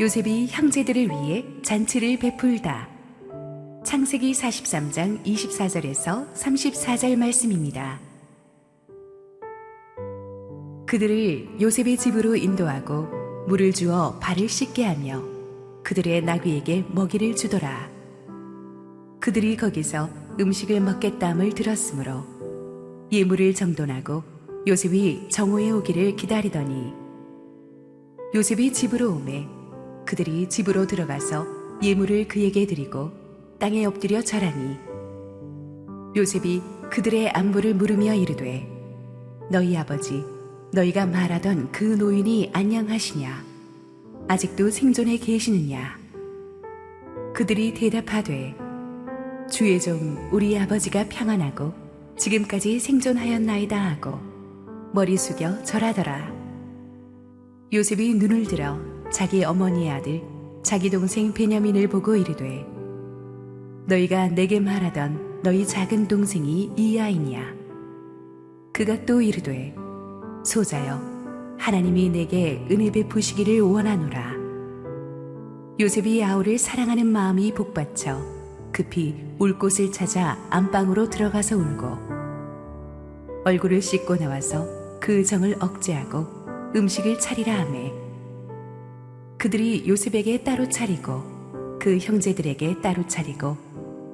요셉이 형제들을 위해 잔치를 베풀다. 창세기 43장 24절에서 34절 말씀입니다. 그들을 요셉의 집으로 인도하고 물을 주어 발을 씻게 하며 그들의 나귀에게 먹이를 주더라. 그들이 거기서 음식을 먹겠다함을 들었으므로 예물을 정돈하고 요셉이 정오에 오기를 기다리더니 요셉이 집으로 오매 그들이 집으로 들어가서 예물을 그에게 드리고 땅에 엎드려 절하니 요셉이 그들의 안부를 물으며 이르되 너희 아버지 너희가 말하던 그 노인이 안녕하시냐 아직도 생존해 계시느냐. 그들이 대답하되 주의 종 우리 아버지가 평안하고 지금까지 생존하였나이다 하고 머리 숙여 절하더라. 요셉이 눈을 들어 자기 어머니의 아들 자기 동생 베냐민을 보고 이르되 너희가 내게 말하던 너희 작은 동생이 이 아이냐. 그가 또 이르되 소자여 하나님이 내게 은혜 베푸시기를 원하노라. 요셉이 아우를 사랑하는 마음이 복받쳐 급히 울 곳을 찾아 안방으로 들어가서 울고 얼굴을 씻고 나와서 그 정을 억제하고 음식을 차리라 하매 그들이 요셉에게 따로 차리고 그 형제들에게 따로 차리고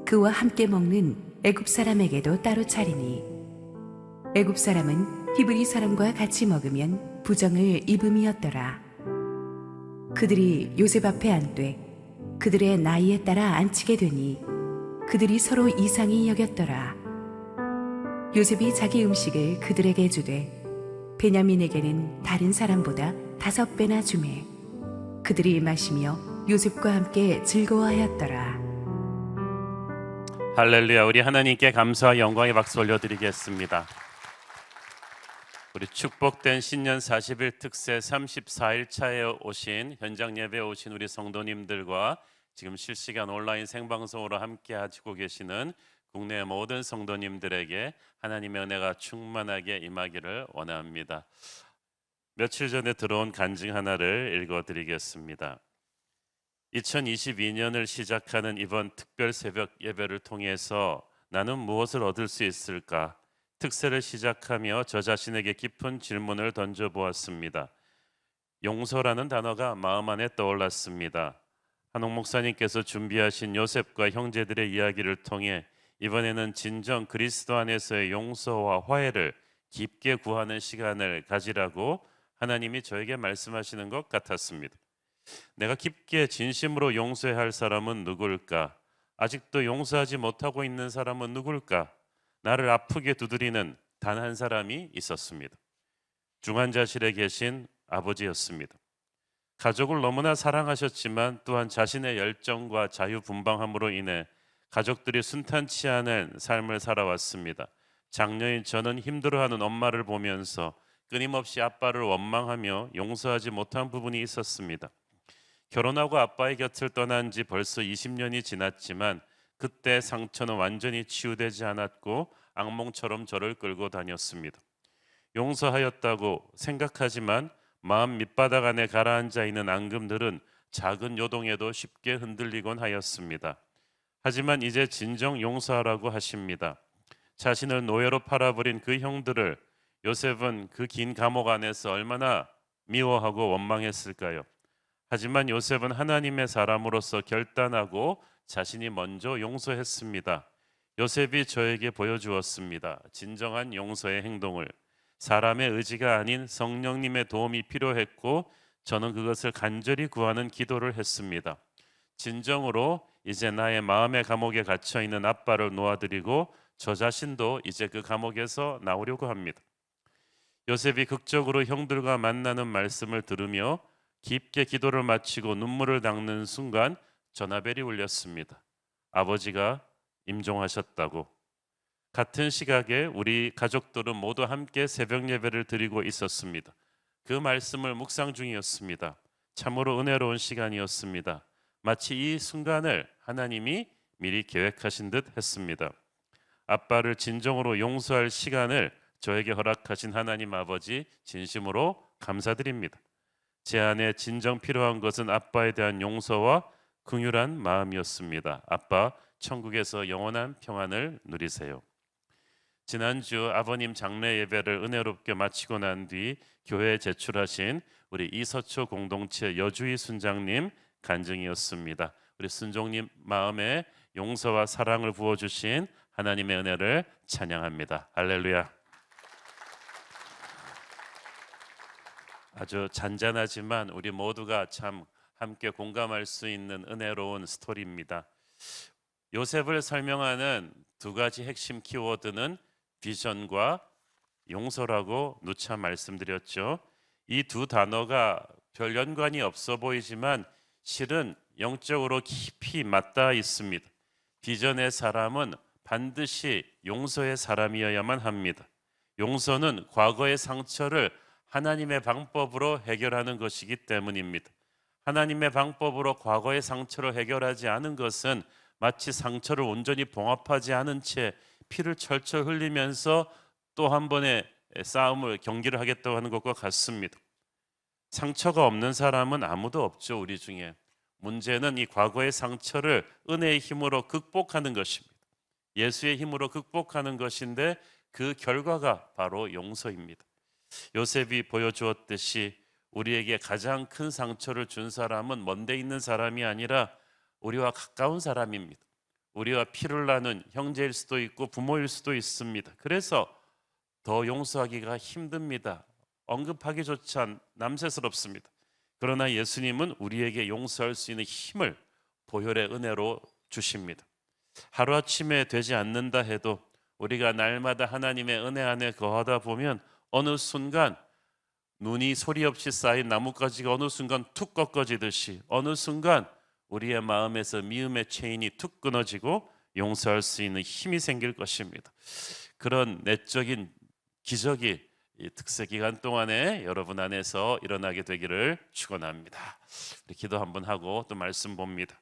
그와 함께 먹는 애굽 사람에게도 따로 차리니 애굽 사람은 히브리 사람과 같이 먹으면 부정을 입음이었더라. 그들이 요셉 앞에 앉되 그들의 나이에 따라 앉히게 되니 그들이 서로 이상히 여겼더라. 요셉이 자기 음식을 그들에게 주되 베냐민에게는 다른 사람보다 5배나 주매 그들이 마시며 요셉과 함께 즐거워하였더라. 할렐루야. 우리 하나님께 감사와 영광의 박수 올려드리겠습니다. 우리 축복된 신년 40일 특세 34일 차에 오신 현장 예배에 오신 우리 성도님들과 지금 실시간 온라인 생방송으로 함께 하시고 계시는 국내 모든 성도님들에게 하나님의 은혜가 충만하게 임하기를 원합니다. 며칠 전에 들어온 간증 하나를 읽어드리겠습니다. 2022년을 시작하는 이번 특별 새벽 예배를 통해서 나는 무엇을 얻을 수 있을까? 특세를 시작하며 저 자신에게 깊은 질문을 던져보았습니다. 용서라는 단어가 마음 안에 떠올랐습니다. 한옥 목사님께서 준비하신 요셉과 형제들의 이야기를 통해 이번에는 진정 그리스도 안에서의 용서와 화해를 깊게 구하는 시간을 가지라고 하나님이 저에게 말씀하시는 것 같았습니다. 내가 깊게 진심으로 용서해야 할 사람은 누굴까? 아직도 용서하지 못하고 있는 사람은 누굴까? 나를 아프게 두드리는 단 한 사람이 있었습니다. 중환자실에 계신 아버지였습니다. 가족을 너무나 사랑하셨지만 또한 자신의 열정과 자유분방함으로 인해 가족들이 순탄치 않은 삶을 살아왔습니다. 장녀인 저는 힘들어하는 엄마를 보면서 끊임없이 아빠를 원망하며 용서하지 못한 부분이 있었습니다. 결혼하고 아빠의 곁을 떠난 지 벌써 20년이 지났지만 그때 상처는 완전히 치유되지 않았고 악몽처럼 저를 끌고 다녔습니다. 용서하였다고 생각하지만 마음 밑바닥 안에 가라앉아 있는 앙금들은 작은 요동에도 쉽게 흔들리곤 하였습니다. 하지만 이제 진정 용서하라고 하십니다. 자신을 노예로 팔아버린 그 형들을 요셉은 그 긴 감옥 안에서 얼마나 미워하고 원망했을까요? 하지만 요셉은 하나님의 사람으로서 결단하고 자신이 먼저 용서했습니다. 요셉이 저에게 보여주었습니다. 진정한 용서의 행동을. 사람의 의지가 아닌 성령님의 도움이 필요했고 저는 그것을 간절히 구하는 기도를 했습니다. 진정으로 이제 나의 마음의 감옥에 갇혀 있는 아빠를 놓아드리고 저 자신도 이제 그 감옥에서 나오려고 합니다. 요셉이 극적으로 형들과 만나는 말씀을 들으며 깊게 기도를 마치고 눈물을 닦는 순간 전화벨이 울렸습니다. 아버지가 임종하셨다고. 같은 시각에 우리 가족들은 모두 함께 새벽 예배를 드리고 있었습니다. 그 말씀을 묵상 중이었습니다. 참으로 은혜로운 시간이었습니다. 마치 이 순간을 하나님이 미리 계획하신 듯 했습니다. 아빠를 진정으로 용서할 시간을 저에게 허락하신 하나님 아버지 진심으로 감사드립니다. 제 안에 진정 필요한 것은 아빠에 대한 용서와 긍휼한 마음이었습니다. 아빠, 천국에서 영원한 평안을 누리세요. 지난주 아버님 장례 예배를 은혜롭게 마치고 난 뒤 교회에 제출하신 우리 이서초 공동체 여주희 순장님 간증이었습니다. 우리 순종님 마음에 용서와 사랑을 부어주신 하나님의 은혜를 찬양합니다. 할렐루야. 아주 잔잔하지만 우리 모두가 참 함께 공감할 수 있는 은혜로운 스토리입니다. 요셉을 설명하는 두 가지 핵심 키워드는 비전과 용서라고 누차 말씀드렸죠. 이 두 단어가 별 연관이 없어 보이지만 실은 영적으로 깊이 맞닿아 있습니다. 비전의 사람은 반드시 용서의 사람이어야만 합니다. 용서는 과거의 상처를 하나님의 방법으로 해결하는 것이기 때문입니다. 하나님의 방법으로 과거의 상처를 해결하지 않은 것은 마치 상처를 온전히 봉합하지 않은 채 피를 철철 흘리면서 또 한 번의 경기를 하겠다고 하는 것과 같습니다. 상처가 없는 사람은 아무도 없죠, 우리 중에. 문제는 이 과거의 상처를 은혜의 힘으로 극복하는 것입니다. 예수의 힘으로 극복하는 것인데 그 결과가 바로 용서입니다. 요셉이 보여주었듯이 우리에게 가장 큰 상처를 준 사람은 먼데 있는 사람이 아니라 우리와 가까운 사람입니다. 우리와 피를 나눈 형제일 수도 있고 부모일 수도 있습니다. 그래서 더 용서하기가 힘듭니다. 언급하기조차 남새스럽습니다. 그러나 예수님은 우리에게 용서할 수 있는 힘을 보혈의 은혜로 주십니다. 하루아침에 되지 않는다 해도 우리가 날마다 하나님의 은혜 안에 거하다 보면 어느 순간 눈이 소리 없이 쌓인 나뭇가지가 어느 순간 툭 꺾어지듯이 어느 순간 우리의 마음에서 미움의 체인이 툭 끊어지고 용서할 수 있는 힘이 생길 것입니다. 그런 내적인 기적이 이 특세 기간 동안에 여러분 안에서 일어나게 되기를 축원합니다. 우리 기도 한번 하고 또 말씀 봅니다.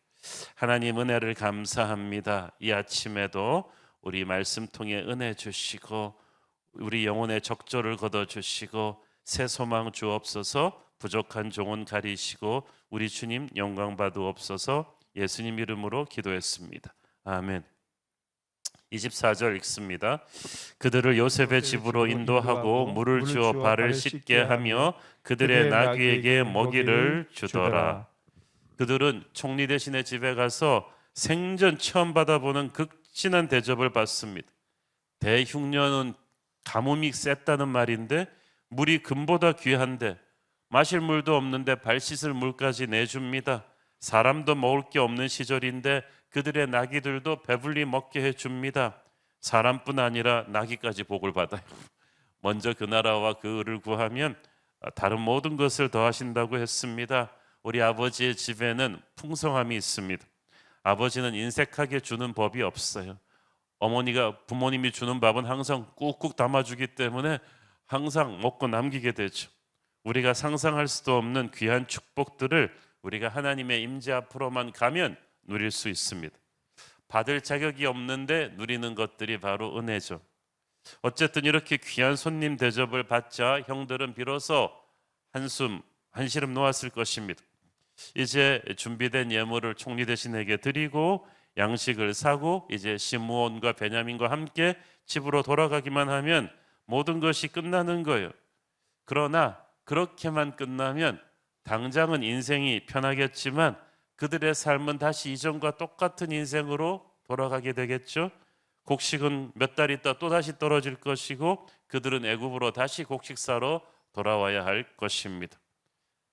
하나님 은혜를 감사합니다. 이 아침에도 우리 말씀 통해 은혜 주시고 우리 영혼의 적절을 걷어 주시고 새 소망 주옵소서. 부족한 종은 가리시고 우리 주님 영광 받으옵소서. 예수님 이름으로 기도했습니다. 아멘. 24절 읽습니다. 그들을 요셉의 집으로 인도하고 물을 주어 발을 씻게 하며 그들의 나귀에게 먹이를 주더라. 그들은 총리 대신의 집에 가서 생전 처음 받아보는 극진한 대접을 받습니다. 대흉년은 가뭄이 셌다는 말인데 물이 금보다 귀한데 마실 물도 없는데 발 씻을 물까지 내줍니다. 사람도 먹을 게 없는 시절인데 그들의 나귀들도 배불리 먹게 해줍니다. 사람뿐 아니라 나귀까지 복을 받아요. 먼저 그 나라와 그 의를 구하면 다른 모든 것을 더하신다고 했습니다. 우리 아버지의 집에는 풍성함이 있습니다. 아버지는 인색하게 주는 법이 없어요. 부모님이 주는 밥은 항상 꾹꾹 담아주기 때문에 항상 먹고 남기게 되죠. 우리가 상상할 수도 없는 귀한 축복들을 우리가 하나님의 임재 앞으로만 가면 누릴 수 있습니다. 받을 자격이 없는데 누리는 것들이 바로 은혜죠. 어쨌든 이렇게 귀한 손님 대접을 받자 형들은 비로소 한시름 놓았을 것입니다. 이제 준비된 예물을 총리 대신에게 드리고 양식을 사고 이제 시므온과 베냐민과 함께 집으로 돌아가기만 하면 모든 것이 끝나는 거예요. 그러나 그렇게만 끝나면 당장은 인생이 편하겠지만 그들의 삶은 다시 이전과 똑같은 인생으로 돌아가게 되겠죠. 곡식은 몇 달 있다 또 다시 떨어질 것이고 그들은 애굽으로 다시 곡식 사러 돌아와야 할 것입니다.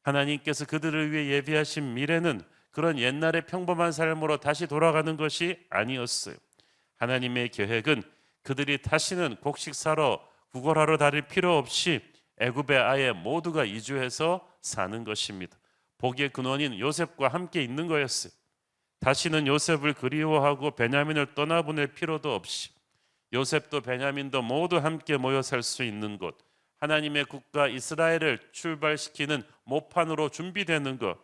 하나님께서 그들을 위해 예비하신 미래는 그런 옛날의 평범한 삶으로 다시 돌아가는 것이 아니었어요. 하나님의 계획은 그들이 다시는 곡식 사러 구걸하러 다닐 필요 없이 애굽에 아예 모두가 이주해서 사는 것입니다. 복의 근원인 요셉과 함께 있는 거였어요. 다시는 요셉을 그리워하고 베냐민을 떠나보낼 필요도 없이 요셉도 베냐민도 모두 함께 모여 살 수 있는 곳, 하나님의 국가 이스라엘을 출발시키는 모판으로 준비되는 것,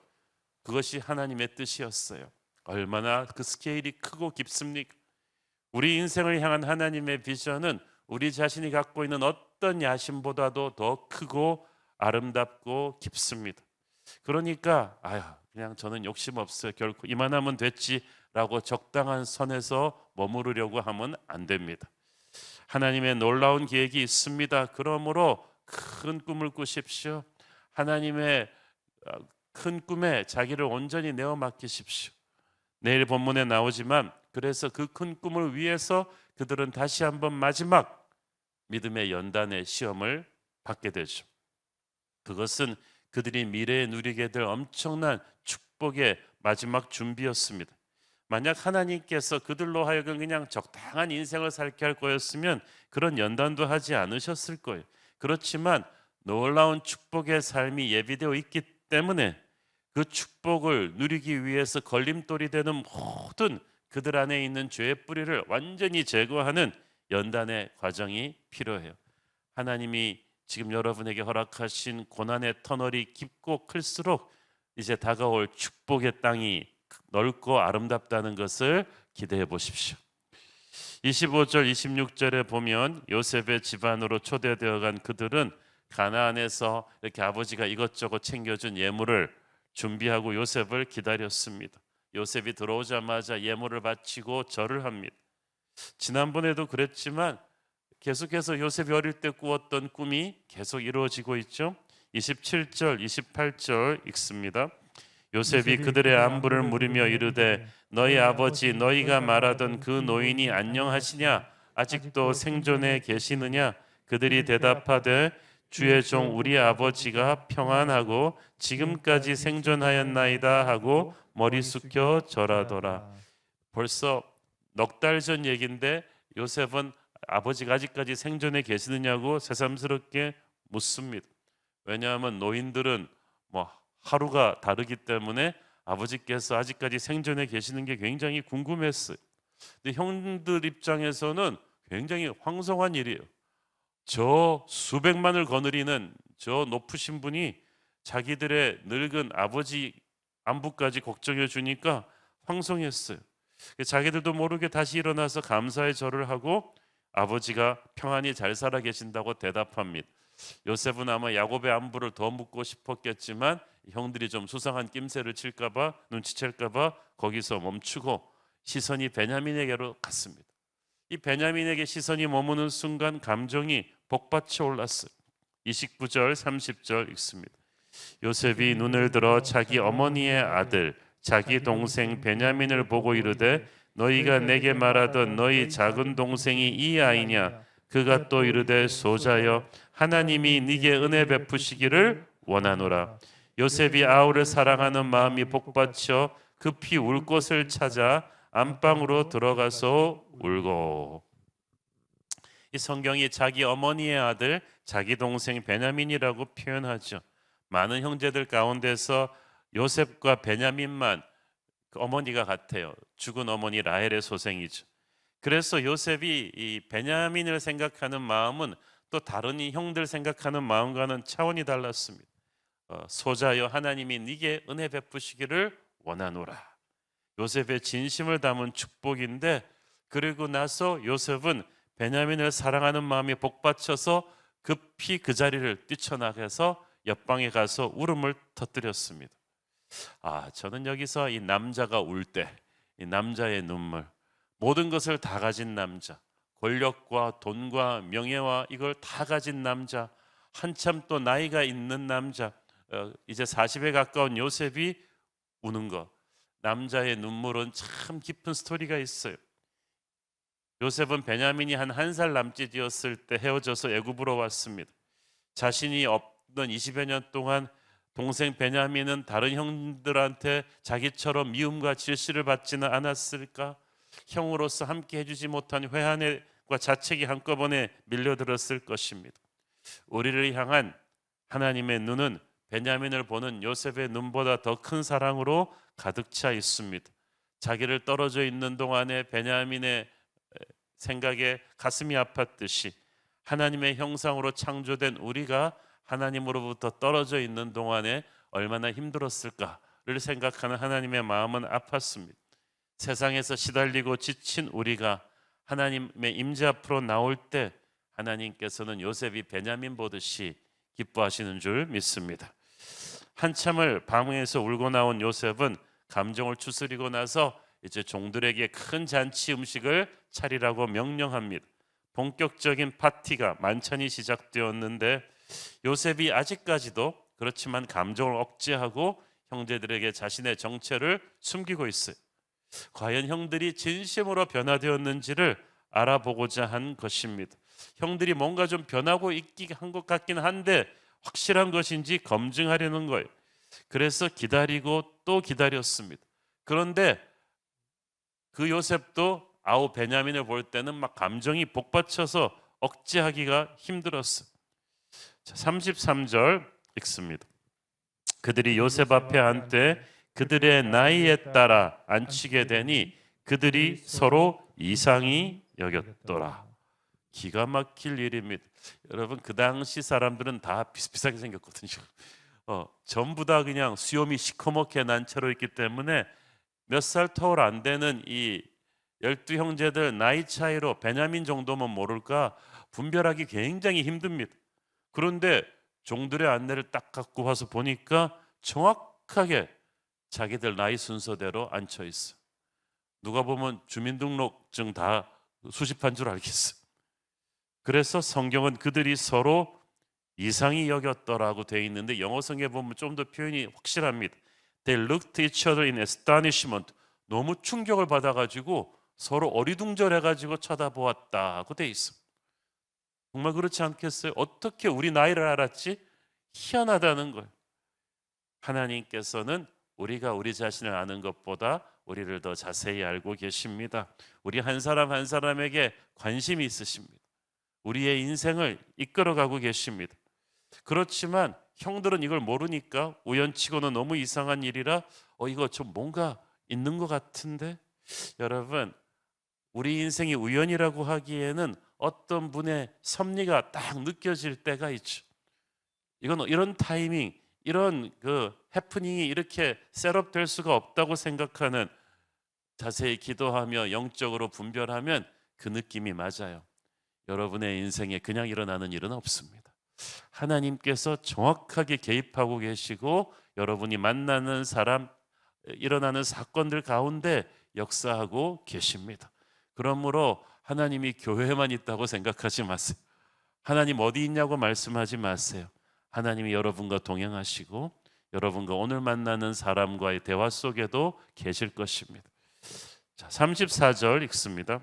그것이 하나님의 뜻이었어요. 얼마나 그 스케일이 크고 깊습니까? 우리 인생을 향한 하나님의 비전은 우리 자신이 갖고 있는 어떤 야심보다도 더 크고 아름답고 깊습니다. 그러니까 아유, 그냥 저는 욕심 없어요. 결코 이만하면 됐지라고 적당한 선에서 머무르려고 하면 안 됩니다. 하나님의 놀라운 계획이 있습니다. 그러므로 큰 꿈을 꾸십시오. 하나님의 큰 꿈에 자기를 온전히 내어 맡기십시오. 내일 본문에 나오지만 그래서 그 큰 꿈을 위해서 그들은 다시 한번 마지막 믿음의 연단의 시험을 받게 되죠. 그것은 그들이 미래에 누리게 될 엄청난 축복의 마지막 준비였습니다. 만약 하나님께서 그들로 하여금 그냥 적당한 인생을 살게 할 거였으면 그런 연단도 하지 않으셨을 거예요. 그렇지만 놀라운 축복의 삶이 예비되어 있기 때문에 그 축복을 누리기 위해서 걸림돌이 되는 모든 그들 안에 있는 죄의 뿌리를 완전히 제거하는 연단의 과정이 필요해요. 하나님이 지금 여러분에게 허락하신 고난의 터널이 깊고 클수록 이제 다가올 축복의 땅이 넓고 아름답다는 것을 기대해 보십시오. 25절 26절에 보면 요셉의 집안으로 초대되어 간 그들은 가나안에서 이렇게 아버지가 이것저것 챙겨준 예물을 준비하고 요셉을 기다렸습니다. 요셉이 들어오자마자 예물을 바치고 절을 합니다. 지난번에도 그랬지만 계속해서 요셉이 어릴 때 꾸었던 꿈이 계속 이루어지고 있죠. 27절 28절 읽습니다. 요셉이 그들의 안부를 물으며 이르되 너희 아버지 너희가 말하던 그 노인이 안녕하시냐 아직도 생존해 계시느냐 그들이 대답하되 주의 종 우리 아버지가 평안하고 지금까지 생존하였나이다 하고 머리 숙여 절하더라. 벌써 넉 달 전 얘긴데 요셉은 아버지가 아직까지 생존해 계시느냐고 새삼스럽게 묻습니다. 왜냐하면 노인들은 뭐 하루가 다르기 때문에 아버지께서 아직까지 생존해 계시는 게 굉장히 궁금했어요. 근데 형들 입장에서는 굉장히 황송한 일이에요. 저 수백만을 거느리는 저 높으신 분이 자기들의 늙은 아버지 안부까지 걱정해 주니까 황송했어요. 자기들도 모르게 다시 일어나서 감사의 절을 하고 아버지가 평안히 잘 살아 계신다고 대답합니다. 요셉은 아마 야곱의 안부를 더 묻고 싶었겠지만 형들이 좀 수상한 낌새를 칠까봐 눈치챌까봐 거기서 멈추고 시선이 베냐민에게로 갔습니다. 이 베냐민에게 시선이 머무는 순간 감정이 복받쳐 올랐어요. 29절 30절 읽습니다. 요셉이 눈을 들어 자기 어머니의 아들 자기 동생 베냐민을 보고 이르되 너희가 내게 말하던 너희 작은 동생이 이 아이냐 그가 또 이르되 소자여 하나님이 네게 은혜 베푸시기를 원하노라. 요셉이 아우를 사랑하는 마음이 복받쳐 급히 울 곳을 찾아 안방으로 들어가서 울고. 이 성경이 자기 어머니의 아들 자기 동생 베냐민이라고 표현하죠. 많은 형제들 가운데서 요셉과 베냐민만 그 어머니가 같아요. 죽은 어머니 라헬의 소생이죠. 그래서 요셉이 이 베냐민을 생각하는 마음은 또 다른 이 형들 생각하는 마음과는 차원이 달랐습니다. 소자여 하나님이 네게 은혜 베푸시기를 원하노라. 요셉의 진심을 담은 축복인데 그리고 나서 요셉은 베냐민을 사랑하는 마음이 복받쳐서 급히 그 자리를 뛰쳐나가서 옆방에 가서 울음을 터뜨렸습니다. 저는 여기서 이 남자가 울 때, 이 남자의 눈물, 모든 것을 다 가진 남자, 권력과 돈과 명예와 이걸 다 가진 남자, 한참 또 나이가 있는 남자, 이제 40에 가까운 요셉이 우는 것. 남자의 눈물은 참 깊은 스토리가 있어요. 요셉은 베냐민이 한 살 남짓이었을 때 헤어져서 애굽으로 왔습니다. 자신이 없던 20여 년 동안 동생 베냐민은 다른 형들한테 자기처럼 미움과 질시를 받지는 않았을까? 형으로서 함께 해주지 못한 회한과 자책이 한꺼번에 밀려들었을 것입니다. 우리를 향한 하나님의 눈은 베냐민을 보는 요셉의 눈보다 더 큰 사랑으로 가득 차 있습니다. 자기를 떨어져 있는 동안에 베냐민의 생각에 가슴이 아팠듯이 하나님의 형상으로 창조된 우리가 하나님으로부터 떨어져 있는 동안에 얼마나 힘들었을까를 생각하는 하나님의 마음은 아팠습니다. 세상에서 시달리고 지친 우리가 하나님의 임재 앞으로 나올 때 하나님께서는 요셉이 베냐민 보듯이 기뻐하시는 줄 믿습니다. 한참을 방에서 울고 나온 요셉은 감정을 추스리고 나서 이제 종들에게 큰 잔치 음식을 차리라고 명령합니다. 본격적인 파티가 만찬이 시작되었는데 요셉이 아직까지도 그렇지만 감정을 억제하고 형제들에게 자신의 정체를 숨기고 있어요. 과연 형들이 진심으로 변화되었는지를 알아보고자 한 것입니다. 형들이 뭔가 좀 변하고 한 것 같긴 한데 확실한 것인지 검증하려는 거예요. 그래서 기다리고 또 기다렸습니다. 그런데 그 요셉도 아우 베냐민을 볼 때는 막 감정이 복받쳐서 억제하기가 힘들었어요. 자, 33절 읽습니다. 그들이 요셉 앞에 앉되 그들의 나이에 따라 앉히게 되니 그들이 서로 이상히 여겼더라. 기가 막힐 일입니다. 여러분 그 당시 사람들은 다 비슷비슷하게 생겼거든요. 전부 다 그냥 수염이 시커멓게 난 채로 있기 때문에 몇 살 터울 안 되는 이 12형제들 나이 차이로 베냐민 정도면 모를까 분별하기 굉장히 힘듭니다. 그런데 종들의 안내를 딱 갖고 와서 보니까 정확하게 자기들 나이 순서대로 앉혀 있어. 누가 보면 주민등록증 다 수집한 줄 알겠어. 그래서 성경은 그들이 서로 이상히 여겼더라고 돼 있는데 영어 성경에 보면 좀 더 표현이 확실합니다. They looked each other in astonishment. 너무 충격을 받아가지고 서로 어리둥절해가지고 쳐다보았다고 돼 있어. 정말 그렇지 않겠어요? 어떻게 우리 나이를 알았지? 희한하다는 거예요. 하나님께서는 우리가 우리 자신을 아는 것보다 우리를 더 자세히 알고 계십니다. 우리 한 사람 한 사람에게 관심이 있으십니다. 우리의 인생을 이끌어가고 계십니다. 그렇지만 형들은 이걸 모르니까 우연치고는 너무 이상한 일이라 이거 좀 뭔가 있는 것 같은데. 여러분 우리 인생이 우연이라고 하기에는 어떤 분의 섭리가 딱 느껴질 때가 있죠. 이건 이런 타이밍, 이런 그 해프닝이 이렇게 셋업될 수가 없다고 생각하는, 자세히 기도하며 영적으로 분별하면 그 느낌이 맞아요. 여러분의 인생에 그냥 일어나는 일은 없습니다. 하나님께서 정확하게 개입하고 계시고 여러분이 만나는 사람, 일어나는 사건들 가운데 역사하고 계십니다. 그러므로 하나님이 교회에만 있다고 생각하지 마세요. 하나님 어디 있냐고 말씀하지 마세요. 하나님이 여러분과 동행하시고 여러분과 오늘 만나는 사람과의 대화 속에도 계실 것입니다. 자, 34절 읽습니다.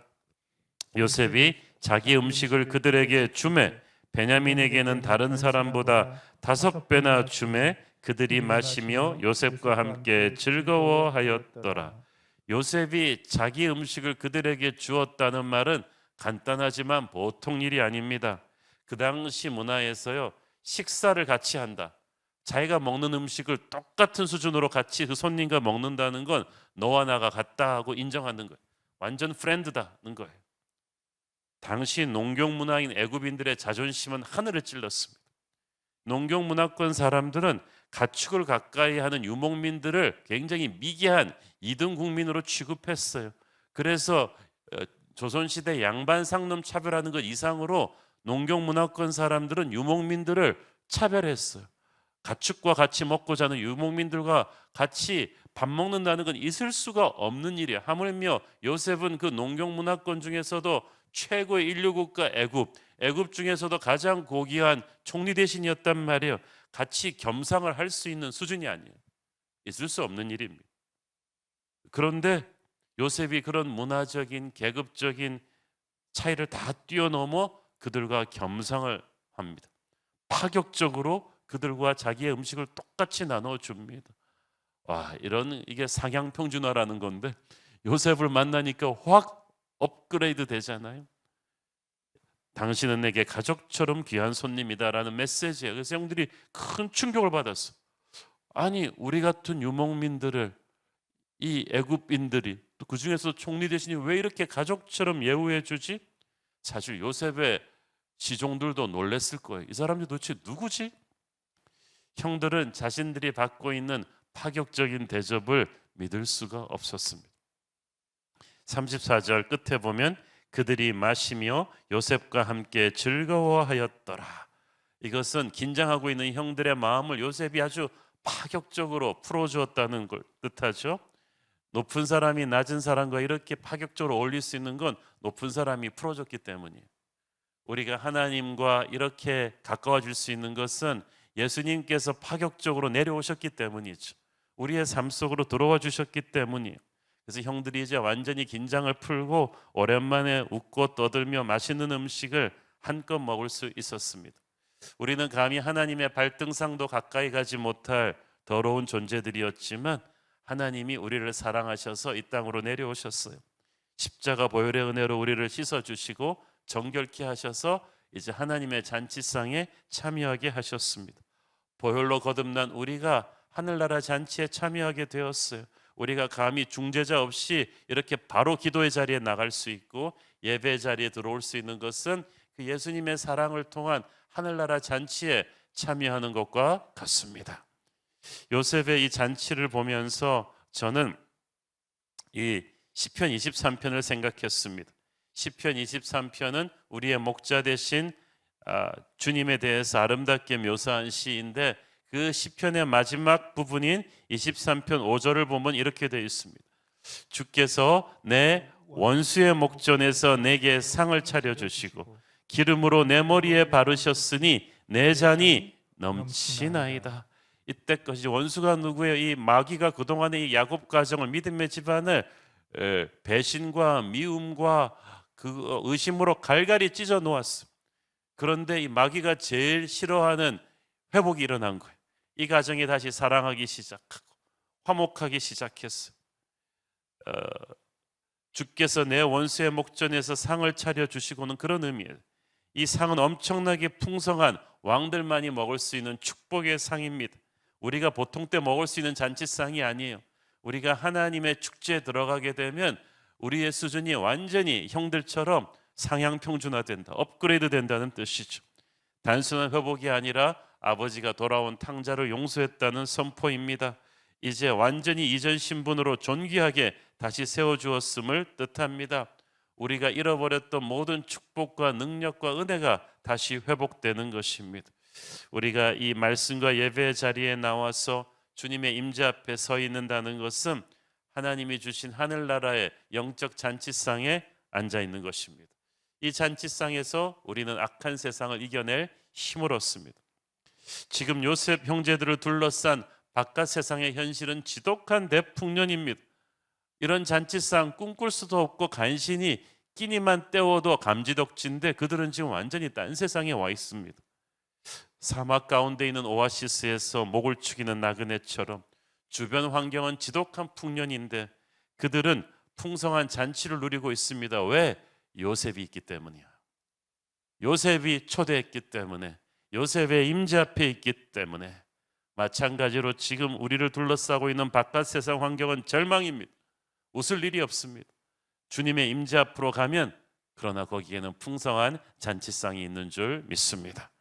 요셉이 자기 음식을 그들에게 주매 베냐민에게는 다른 사람보다 5배나 주매 그들이 마시며 요셉과 함께 즐거워하였더라. 요셉이 자기 음식을 그들에게 주었다는 말은 간단하지만 보통 일이 아닙니다. 그 당시 문화에서요, 식사를 같이 한다, 자기가 먹는 음식을 똑같은 수준으로 같이 그 손님과 먹는다는 건 너와 나가 같다 하고 인정하는 거예요. 완전 프렌드다는 거예요. 당시 농경 문화인 애굽인들의 자존심은 하늘을 찔렀습니다. 농경 문화권 사람들은 가축을 가까이 하는 유목민들을 굉장히 미개한 2등 국민으로 취급했어요. 그래서 조선시대 양반 상놈 차별하는 것 이상으로 농경 문화권 사람들은 유목민들을 차별했어요. 가축과 같이 먹고 자는 유목민들과 같이 밥 먹는다는 건 있을 수가 없는 일이에요. 하물며 요셉은 그 농경 문화권 중에서도 최고의 인류국가 애굽 중에서도 가장 고귀한 총리 대신이었단 말이에요. 같이 겸상을 할 수 있는 수준이 아니에요. 있을 수 없는 일입니다. 그런데 요셉이 그런 문화적인 계급적인 차이를 다 뛰어넘어 그들과 겸상을 합니다. 파격적으로 그들과 자기의 음식을 똑같이 나눠줍니다. 와, 이게 상향평준화라는 건데 요셉을 만나니까 확 업그레이드 되잖아요. 당신은 내게 가족처럼 귀한 손님이다라는 메시지예요. 그래서 형들이 큰 충격을 받았어. 아니, 우리 같은 유목민들을 이 애굽인들이 또 그 중에서 총리 대신이 왜 이렇게 가족처럼 예우해 주지? 사실 요셉의 시종들도 놀랬을 거예요. 이 사람들 도대체 누구지? 형들은 자신들이 받고 있는 파격적인 대접을 믿을 수가 없었습니다. 34절 끝에 보면 그들이 마시며 요셉과 함께 즐거워하였더라. 이것은 긴장하고 있는 형들의 마음을 요셉이 아주 파격적으로 풀어주었다는 걸 뜻하죠. 높은 사람이 낮은 사람과 이렇게 파격적으로 어울릴 수 있는 건 높은 사람이 풀어줬기 때문이에요. 우리가 하나님과 이렇게 가까워질 수 있는 것은 예수님께서 파격적으로 내려오셨기 때문이죠. 우리의 삶 속으로 들어와 주셨기 때문이에요. 그래서 형들이 이제 완전히 긴장을 풀고 오랜만에 웃고 떠들며 맛있는 음식을 한껏 먹을 수 있었습니다. 우리는 감히 하나님의 발등상도 가까이 가지 못할 더러운 존재들이었지만 하나님이 우리를 사랑하셔서 이 땅으로 내려오셨어요. 십자가 보혈의 은혜로 우리를 씻어주시고 정결케 하셔서 이제 하나님의 잔치상에 참여하게 하셨습니다. 보혈로 거듭난 우리가 하늘나라 잔치에 참여하게 되었어요. 우리가 감히 중재자 없이 이렇게 바로 기도의 자리에 나갈 수 있고 예배 자리에 들어올 수 있는 것은 그 예수님의 사랑을 통한 하늘나라 잔치에 참여하는 것과 같습니다. 요셉의 이 잔치를 보면서 저는 이 시편 23편을 생각했습니다. 시편 23편은 우리의 목자 되신 주님에 대해서 아름답게 묘사한 시인데 그 시편의 마지막 부분인 23편 5절을 보면 이렇게 되어 있습니다. 주께서 내 원수의 목전에서 내게 상을 차려주시고 기름으로 내 머리에 바르셨으니 내 잔이 넘치나이다. 이때까지 원수가 누구예요? 이 마귀가 그동안의 이 야곱 가정을, 믿음의 집안을 배신과 미움과 그 의심으로 갈갈이 찢어 놓았어. 그런데 이 마귀가 제일 싫어하는 회복이 일어난 거예요. 이 가정이 다시 사랑하기 시작하고 화목하기 시작했어요. 주께서 내 원수의 목전에서 상을 차려주시고는 그런 의미예요. 이 상은 엄청나게 풍성한 왕들만이 먹을 수 있는 축복의 상입니다. 우리가 보통 때 먹을 수 있는 잔치상이 아니에요. 우리가 하나님의 축제에 들어가게 되면 우리의 수준이 완전히 형들처럼 상향평준화된다, 업그레이드 된다는 뜻이죠. 단순한 회복이 아니라 아버지가 돌아온 탕자를 용서했다는 선포입니다. 이제 완전히 이전 신분으로 존귀하게 다시 세워주었음을 뜻합니다. 우리가 잃어버렸던 모든 축복과 능력과 은혜가 다시 회복되는 것입니다. 우리가 이 말씀과 예배의 자리에 나와서 주님의 임재 앞에 서 있는다는 것은 하나님이 주신 하늘나라의 영적 잔치상에 앉아 있는 것입니다. 이 잔치상에서 우리는 악한 세상을 이겨낼 힘을 얻습니다. 지금 요셉 형제들을 둘러싼 바깥 세상의 현실은 지독한 대풍년입니다. 이런 잔치상 꿈꿀 수도 없고 간신히 끼니만 때워도 감지덕지인데 그들은 지금 완전히 딴 세상에 와 있습니다. 사막 가운데 있는 오아시스에서 목을 축이는 나그네처럼 주변 환경은 지독한 풍년인데 그들은 풍성한 잔치를 누리고 있습니다. 왜? 요셉이 있기 때문이야. 요셉이 초대했기 때문에, 요셉의 임재 앞에 있기 때문에. 마찬가지로 지금 우리를 둘러싸고 있는 바깥 세상 환경은 절망입니다. 웃을 일이 없습니다. 주님의 임재 앞으로 가면 그러나 거기에는 풍성한 잔치상이 있는 줄 믿습니다.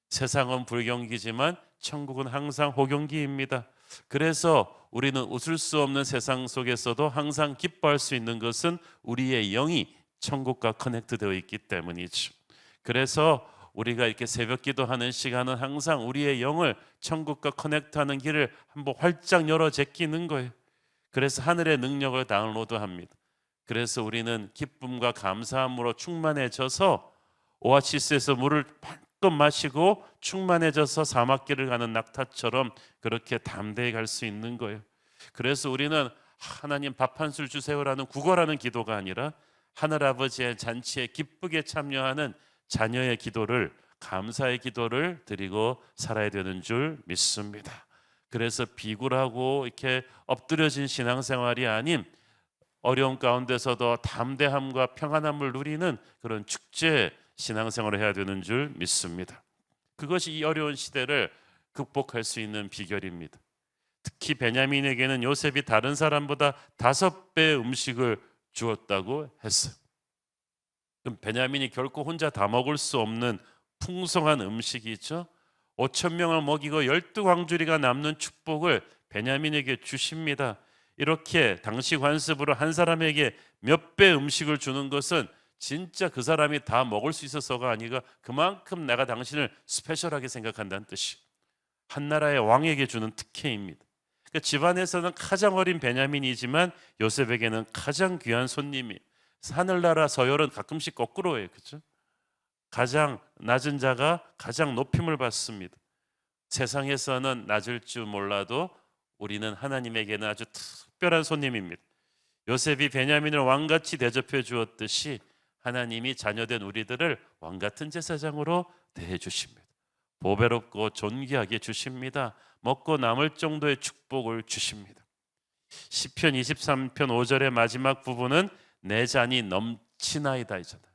세상은 불경기지만 천국은 항상 호경기입니다. 그래서 우리는 웃을 수 없는 세상 속에서도 항상 기뻐할 수 있는 것은 우리의 영이 천국과 커넥트되어 있기 때문이죠. 그래서 우리가 이렇게 새벽 기도하는 시간은 항상 우리의 영을 천국과 커넥트하는 길을 한번 활짝 열어 제끼는 거예요. 그래서 하늘의 능력을 다운로드합니다. 그래서 우리는 기쁨과 감사함으로 충만해져서 오아시스에서 물을 한껏 마시고 충만해져서 사막길을 가는 낙타처럼 그렇게 담대히 갈 수 있는 거예요. 그래서 우리는 하나님 밥 한 술 주세요라는 구걸하는 기도가 아니라 하늘아버지의 잔치에 기쁘게 참여하는 자녀의 기도를, 감사의 기도를 드리고 살아야 되는 줄 믿습니다. 그래서 비굴하고 이렇게 엎드려진 신앙생활이 아닌 어려움 가운데서도 담대함과 평안함을 누리는 그런 축제 신앙생활을 해야 되는 줄 믿습니다. 그것이 이 어려운 시대를 극복할 수 있는 비결입니다. 특히 베냐민에게는 요셉이 다른 사람보다 5배의 음식을 주었다고 했어요. 그럼 베냐민이 결코 혼자 다 먹을 수 없는 풍성한 음식이 있죠. 5천 명을 먹이고 12광주리가 남는 축복을 베냐민에게 주십니다. 이렇게 당시 관습으로 한 사람에게 몇 배 음식을 주는 것은 진짜 그 사람이 다 먹을 수 있어서가 아니라 그만큼 내가 당신을 스페셜하게 생각한다는 뜻이. 한 나라의 왕에게 주는 특혜입니다. 그러니까 집안에서는 가장 어린 베냐민이지만 요셉에게는 가장 귀한 손님이에요. 하늘나라 서열은 가끔씩 거꾸로예요. 그렇죠? 가장 낮은 자가 가장 높임을 받습니다. 세상에서는 낮을 줄 몰라도 우리는 하나님에게는 아주 특별한 손님입니다. 요셉이 베냐민을 왕같이 대접해 주었듯이 하나님이 자녀된 우리들을 왕같은 제사장으로 대해 주십니다. 보배롭고 존귀하게 주십니다. 먹고 남을 정도의 축복을 주십니다. 시편 23편 5절의 마지막 부분은 내 잔이 넘치나이다 이잖아요.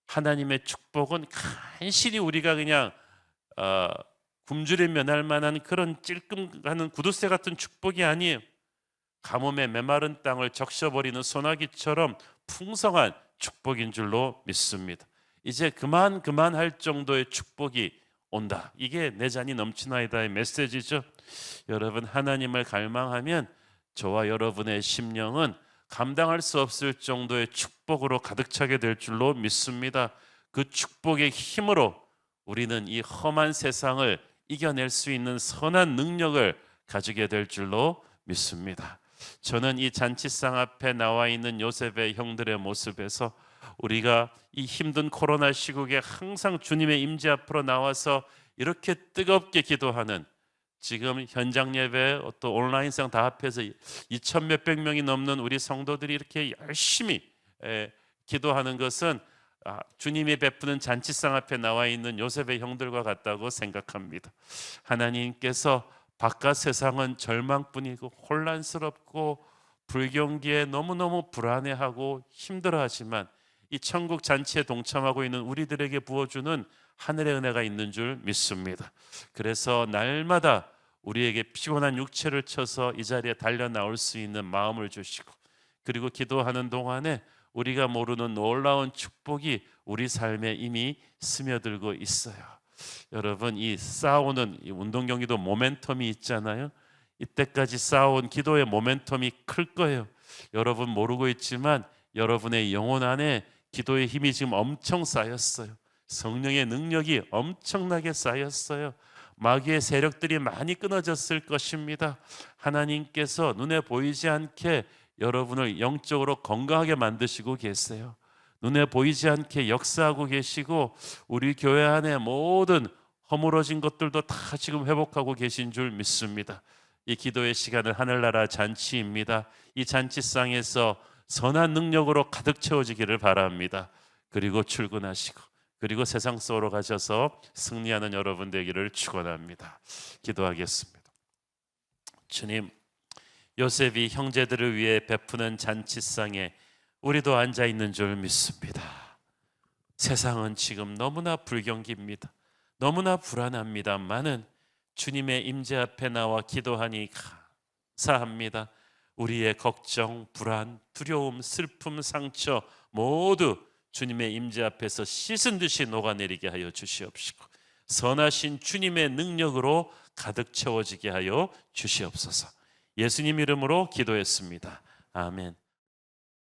하나님의 축복은 간신히 우리가 그냥 굶주려 면할 만한 그런 찔끔하는 구두쇠 같은 축복이 아니에요. 가뭄에 메마른 땅을 적셔버리는 소나기처럼 풍성한 축복인 줄로 믿습니다. 이제 그만할 정도의 축복이 온다. 이게 내 잔이 넘치나이다의 메시지죠. 여러분, 하나님을 갈망하면 저와 여러분의 심령은 감당할 수 없을 정도의 축복으로 가득 차게 될 줄로 믿습니다. 그 축복의 힘으로 우리는 이 험한 세상을 이겨낼 수 있는 선한 능력을 가지게 될 줄로 믿습니다. 저는 이 잔치상 앞에 나와 있는 요셉의 형들의 모습에서 우리가 이 힘든 코로나 시국에 항상 주님의 임재 앞으로 나와서 이렇게 뜨겁게 기도하는, 지금 현장 예배 또 온라인상 다 합해서 2,000 몇백 명이 넘는 우리 성도들이 이렇게 열심히 기도하는 것은 주님이 베푸는 잔치상 앞에 나와 있는 요셉의 형들과 같다고 생각합니다. 하나님께서 바깥 세상은 절망뿐이고 혼란스럽고 불경기에 너무너무 불안해하고 힘들어하지만 이 천국 잔치에 동참하고 있는 우리들에게 부어주는 하늘의 은혜가 있는 줄 믿습니다. 그래서 날마다 우리에게 피곤한 육체를 쳐서 이 자리에 달려 나올 수 있는 마음을 주시고, 그리고 기도하는 동안에 우리가 모르는 놀라운 축복이 우리 삶에 이미 스며들고 있어요. 여러분, 이 쌓아오는 이 운동 경기도 모멘텀이 있잖아요. 이때까지 쌓아온 기도의 모멘텀이 클 거예요. 여러분 모르고 있지만 여러분의 영혼 안에 기도의 힘이 지금 엄청 쌓였어요. 성령의 능력이 엄청나게 쌓였어요. 마귀의 세력들이 많이 끊어졌을 것입니다. 하나님께서 눈에 보이지 않게 여러분을 영적으로 건강하게 만드시고 계세요. 눈에 보이지 않게 역사하고 계시고 우리 교회 안에 모든 허물어진 것들도 다 지금 회복하고 계신 줄 믿습니다. 이 기도의 시간은 하늘나라 잔치입니다. 이 잔치상에서 선한 능력으로 가득 채워지기를 바랍니다. 그리고 출근하시고 그리고 세상 속으로 가셔서 승리하는 여러분 되기를 축원합니다. 기도하겠습니다. 주님, 요셉이 형제들을 위해 베푸는 잔치상에 우리도 앉아 있는 줄 믿습니다. 세상은 지금 너무나 불경기입니다. 너무나 불안합니다만은 주님의 임재 앞에 나와 기도하니 감사합니다. 우리의 걱정, 불안, 두려움, 슬픔, 상처 모두 주님의 임재 앞에서 씻은 듯이 녹아내리게 하여 주시옵시고 선하신 주님의 능력으로 가득 채워지게 하여 주시옵소서. 예수님 이름으로 기도했습니다. 아멘.